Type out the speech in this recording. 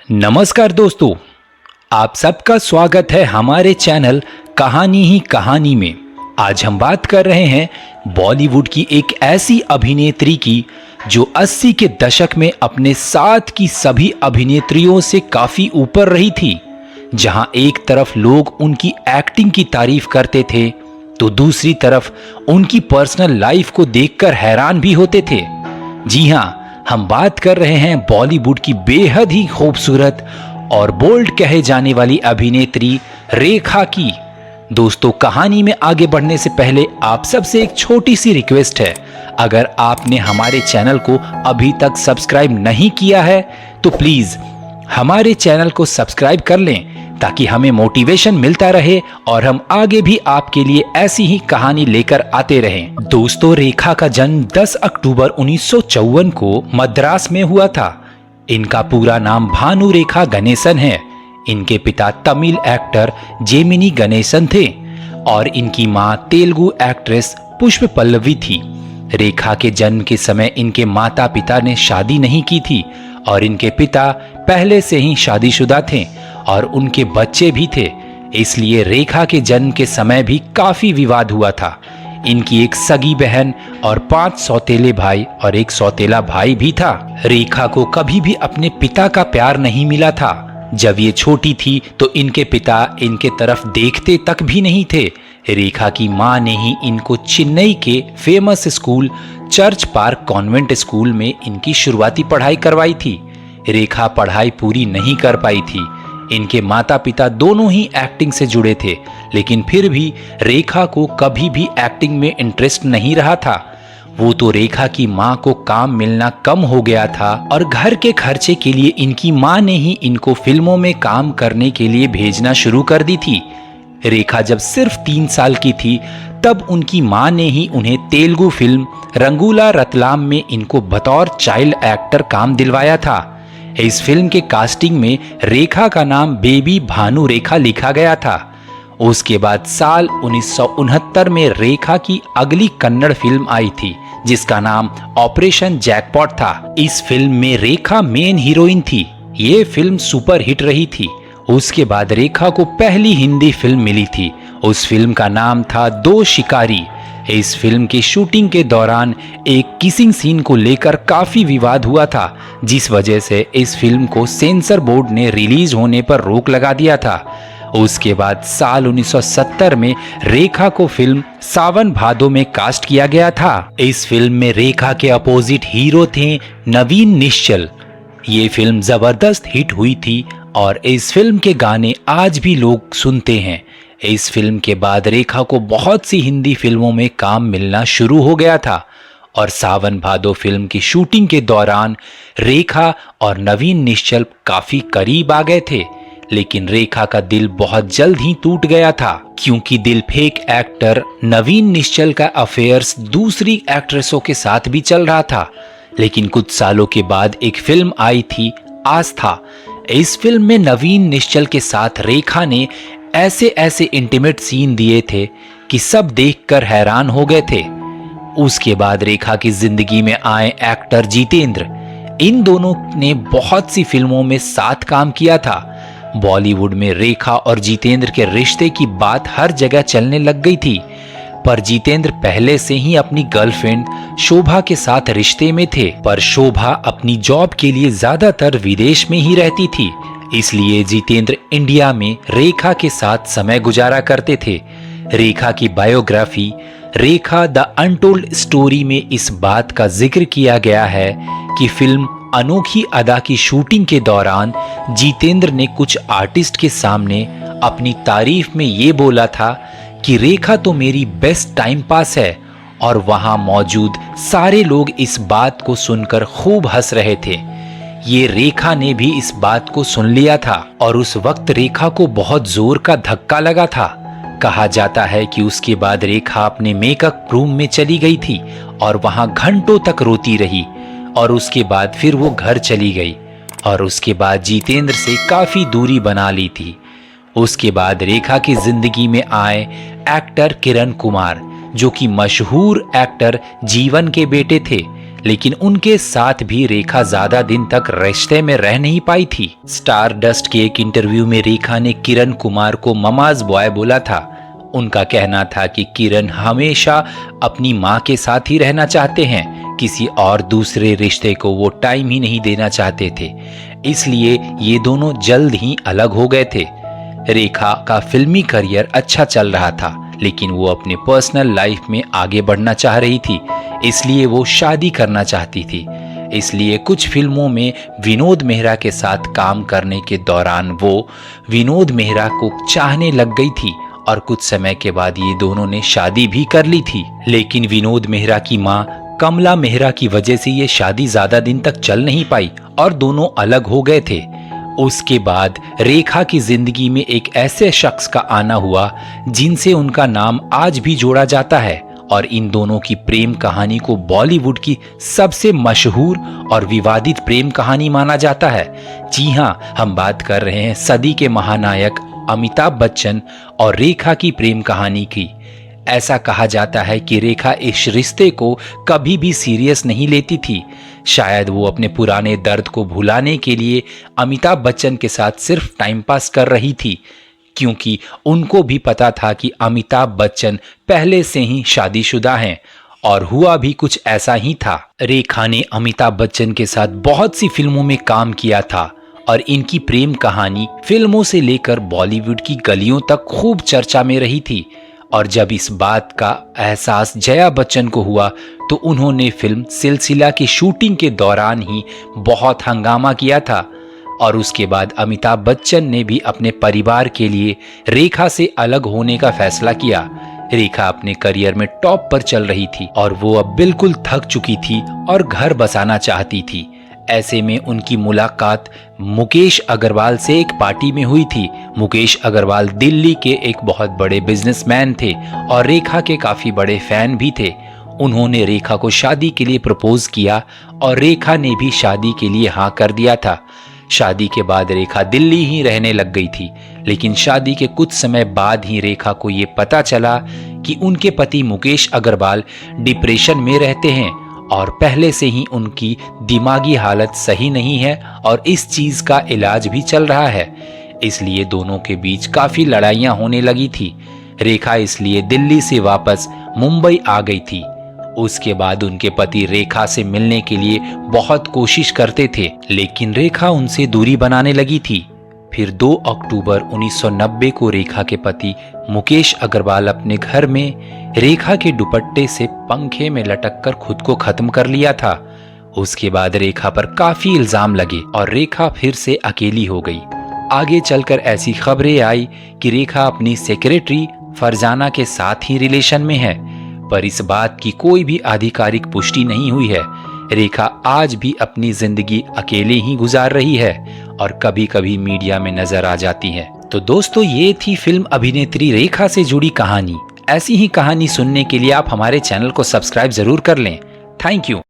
नमस्कार दोस्तों, आप सबका स्वागत है हमारे चैनल कहानी ही कहानी में। आज हम बात कर रहे हैं बॉलीवुड की एक ऐसी अभिनेत्री की जो 80 के दशक में अपने साथ की सभी अभिनेत्रियों से काफी ऊपर रही थी। जहां एक तरफ लोग उनकी एक्टिंग की तारीफ करते थे तो दूसरी तरफ उनकी पर्सनल लाइफ को देखकर हैरान भी होते थे। जी हां, हम बात कर रहे हैं बॉलीवुड की बेहद ही खूबसूरत और बोल्ड कहे जाने वाली अभिनेत्री रेखा की। दोस्तों, कहानी में आगे बढ़ने से पहले आप सबसे एक छोटी सी रिक्वेस्ट है। अगर आपने हमारे चैनल को अभी तक सब्सक्राइब नहीं किया है तो प्लीज हमारे चैनल को सब्सक्राइब कर लें ताकि हमें मोटिवेशन मिलता रहे और हम आगे भी आपके लिए ऐसी ही कहानी लेकर आते रहें। दोस्तों, रेखा का जन्म 10 अक्टूबर 1954 को मद्रास में हुआ था। इनका पूरा नाम भानु रेखा गणेशन है। इनके पिता तमिल एक्टर जेमिनी गणेशन थे और इनकी मां तेलुगु एक्ट्रेस पुष्प पल्लवी थी। रेखा के जन्म के समय इनके माता पिता ने शादी नहीं की थी और इनके पिता पहले से ही शादीशुदा थे और उनके बच्चे भी थे, इसलिए रेखा के जन्म के समय भी काफी विवाद हुआ था। इनकी एक सगी बहन और 5 सौतेले भाई और एक सौतेला भाई भी था। रेखा को कभी भी अपने पिता का प्यार नहीं मिला था। जब ये छोटी थी तो इनके पिता इनके तरफ देखते तक भी नहीं थे। रेखा की मां ने ही इनको चेन्नई के famous school church park convent school में इनकी शुरुआती पढ़ाई करवाई थी। रेखा पढ़ाई पूरी नहीं कर पाई थी। इनके माता पिता दोनों ही एक्टिंग से जुड़े थे, लेकिन फिर भी रेखा को कभी भी एक्टिंग में इंटरेस्ट नहीं रहा था। वो तो रेखा की मां को काम मिलना कम हो गया था और घर के खर्चे के लिए इनकी मां ने ही इनको फिल्मों में काम करने के लिए भेजना शुरू कर दी थी। रेखा जब सिर्फ 3 साल की थी तब उनकी मां ने ही उन्हें तेलुगु फिल्म रंगूला रतलाम में इनको बतौर चाइल्ड एक्टर काम दिलवाया था। इस फिल्म के कास्टिंग में रेखा का नाम बेबी भानु रेखा लिखा गया था। उसके बाद साल 1969 में रेखा की अगली कन्नड़ फिल्म आई थी जिसका नाम ऑपरेशन जैकपॉट था। इस फिल्म में रेखा मेन हीरोइन थी। ये फिल्म सुपर हिट रही थी। उसके बाद रेखा को पहली हिंदी फिल्म मिली थी। उस फिल्म का नाम था दो शिकारी। इस फिल्म की शूटिंग के दौरान एक किसिंग सीन को लेकर काफी विवाद हुआ था, जिस वजह से इस फिल्म को सेंसर बोर्ड ने रिलीज होने पर रोक लगा दिया था। उसके बाद साल 1970 में रेखा को फिल्म सावन भादो में कास्ट किया गया था। इस फिल्म में रेखा के अपोजिट हीरो थे नवीन निश्चल। ये फिल्म जबरदस्त हिट हुई थी और इस फिल्म के गाने आज भी लोग सुनते हैं। इस फिल्म के बाद रेखा को बहुत सी हिंदी फिल्मों में काम मिलना शुरू हो गया था और सावन भादो फिल्म की शूटिंग के दौरान रेखा और नवीन निश्चल काफी करीब आ गए थे, लेकिन रेखा का दिल बहुत जल्द ही टूट गया था क्योंकि दिल फेक एक्टर नवीन निश्चल का अफेयर्स दूसरी एक्ट्रेसों के साथ भी चल रहा था। लेकिन कुछ सालों के बाद एक फिल्म आई थी आस्था। इस फिल्म में नवीन निश्चल के साथ रेखा ने ऐसे ऐसे इंटीमेट सीन दिए थे कि सब देखकर हैरान हो गए थे। उसके बाद रेखा की जिंदगी में आए एक्टर जितेंद्र। इन दोनों ने बहुत सी फिल्मों में साथ काम किया था। बॉलीवुड में रेखा और जितेंद्र के रिश्ते की बात हर जगह चलने लग गई थी, पर जितेंद्र पहले से ही अपनी गर्लफ्रेंड शोभा के साथ रिश्ते में थे। पर शोभा अपनी जॉब के लिए ज्यादातर विदेश में ही रहती थी, इसलिए जितेंद्र इंडिया में रेखा के साथ समय गुजारा करते थे। रेखा की biography Rekha the untold story में इस बात का जिक्र किया गया है कि फिल्म अनोखी अदा की शूटिंग के दौरान जितेंद्र ने कुछ आर्टिस्ट के सामने अपनी तारीफ में ये बोला था कि रेखा तो मेरी बेस्ट टाइम पास है, और वहां मौजूद सारे लोग इस बात को सुनकर खूब हंस रहे थे। ये रेखा ने भी इस बात को सुन लिया था और उस वक्त रेखा को बहुत जोर का धक्का लगा था। कहा जाता है कि उसके बाद रेखा अपने मेकअप रूम में चली गई थी और वहां घंटों तक रोती रही और उसके बाद फिर वो घर चली गई और उसके बाद जितेंद्र से काफी दूरी बना ली थी। उसके बाद रेखा की जिंदगी में आए एक्टर किरण कुमार, जो कि मशहूर एक्टर जीवन के बेटे थे। लेकिन उनके साथ भी रेखा ज्यादा दिन तक रिश्ते में रह नहीं पाई थी। स्टार डस्ट के एक इंटरव्यू में रेखा ने किरण कुमार को ममाज बॉय बोला था। उनका कहना था कि किरण हमेशा अपनी माँ के साथ ही रहना चाहते हैं, किसी और दूसरे रिश्ते को वो टाइम ही नहीं देना चाहते थे, इसलिए ये दोनों जल्द ही अलग हो गए थे। रेखा का फिल्मी करियर अच्छा चल रहा था, लेकिन वो अपने पर्सनल लाइफ में आगे बढ़ना चाह रही थी, इसलिए वो शादी करना चाहती थी। इसलिए कुछ फिल्मों में विनोद मेहरा के साथ काम करने के दौरान वो विनोद मेहरा को चाहने लग गई थी और कुछ समय के बाद ये दोनों ने शादी भी कर ली थी। लेकिन विनोद मेहरा की मां कमला मेहरा की वजह से ये शादी ज्यादा दिन तक चल नहीं पाई और दोनों अलग हो गए थे। उसके बाद रेखा की जिंदगी में एक ऐसे शख्स का आना हुआ जिनसे उनका नाम आज भी जोड़ा जाता है और इन दोनों की प्रेम कहानी को बॉलीवुड की सबसे मशहूर और विवादित प्रेम कहानी माना जाता है। जी हाँ, हम बात कर रहे हैं सदी के महानायक अमिताभ बच्चन और रेखा की प्रेम कहानी की। ऐसा कहा जाता है कि रेखा इस रिश्ते को कभी भी सीरियस नहीं लेती थी। शायद वो अपने पुराने दर्द को भुलाने के लिए अमिताभ बच्चन के साथ सिर्फ टाइम पास कर रही थी, क्योंकि उनको भी पता था कि अमिताभ बच्चन पहले से ही शादीशुदा हैं और हुआ भी कुछ ऐसा ही था। रेखा ने अमिताभ बच्चन के साथ बहुत सी फिल्मों में काम किया था और इनकी प्रेम कहानी फिल्मों से लेकर बॉलीवुड की गलियों तक खूब चर्चा में रही थी। और जब इस बात का एहसास जया बच्चन को हुआ तो उन्होंने फिल्म सिलसिला की शूटिंग के दौरान ही बहुत हंगामा किया था और उसके बाद अमिताभ बच्चन ने भी अपने परिवार के लिए रेखा से अलग होने का फैसला किया। रेखा अपने करियर में टॉप पर चल रही थी और वो अब बिल्कुल थक चुकी थी और घर बसाना चाहती थी। ऐसे में उनकी मुलाकात मुकेश अग्रवाल से एक पार्टी में हुई थी। मुकेश अग्रवाल दिल्ली के एक बहुत बड़े बिजनेसमैन थे और रेखा के काफी बड़े फैन भी थे। उन्होंने रेखा को शादी के लिए प्रपोज किया और रेखा ने भी शादी के लिए हाँ कर दिया था। शादी के बाद रेखा दिल्ली ही रहने लग गई थी, लेकिन शादी के कुछ समय बाद ही रेखा को ये पता चला कि उनके पति मुकेश अग्रवाल डिप्रेशन में रहते हैं और पहले से ही उनकी दिमागी हालत सही नहीं है और इस चीज का इलाज भी चल रहा है। इसलिए दोनों के बीच काफी लड़ाइयां होने लगी थी। रेखा इसलिए दिल्ली से वापस मुंबई आ गई थी। उसके बाद उनके पति रेखा से मिलने के लिए बहुत कोशिश करते थे, लेकिन रेखा उनसे दूरी बनाने लगी थी। फिर 2 अक्टूबर 1990 को रेखा के पति मुकेश अग्रवाल अपने घर में रेखा के दुपट्टे से पंखे में लटककर खुद को खत्म कर लिया था। उसके बाद रेखा पर काफी इल्जाम लगे और रेखा फिर से अकेली हो गई। आगे चलकर ऐसी खबरें आई कि रेखा अपनी सेक्रेटरी फरजाना के साथ ही रिलेशन में है, पर इस बात की कोई भी आधिकारिक पुष्टि नहीं हुई है। रेखा आज भी अपनी जिंदगी अकेले ही गुजार रही है और कभी कभी मीडिया में नजर आ जाती है। तो दोस्तों, ये थी फिल्म अभिनेत्री रेखा से जुड़ी कहानी। ऐसी ही कहानी सुनने के लिए आप हमारे चैनल को सब्सक्राइब जरूर कर लें। Thank you.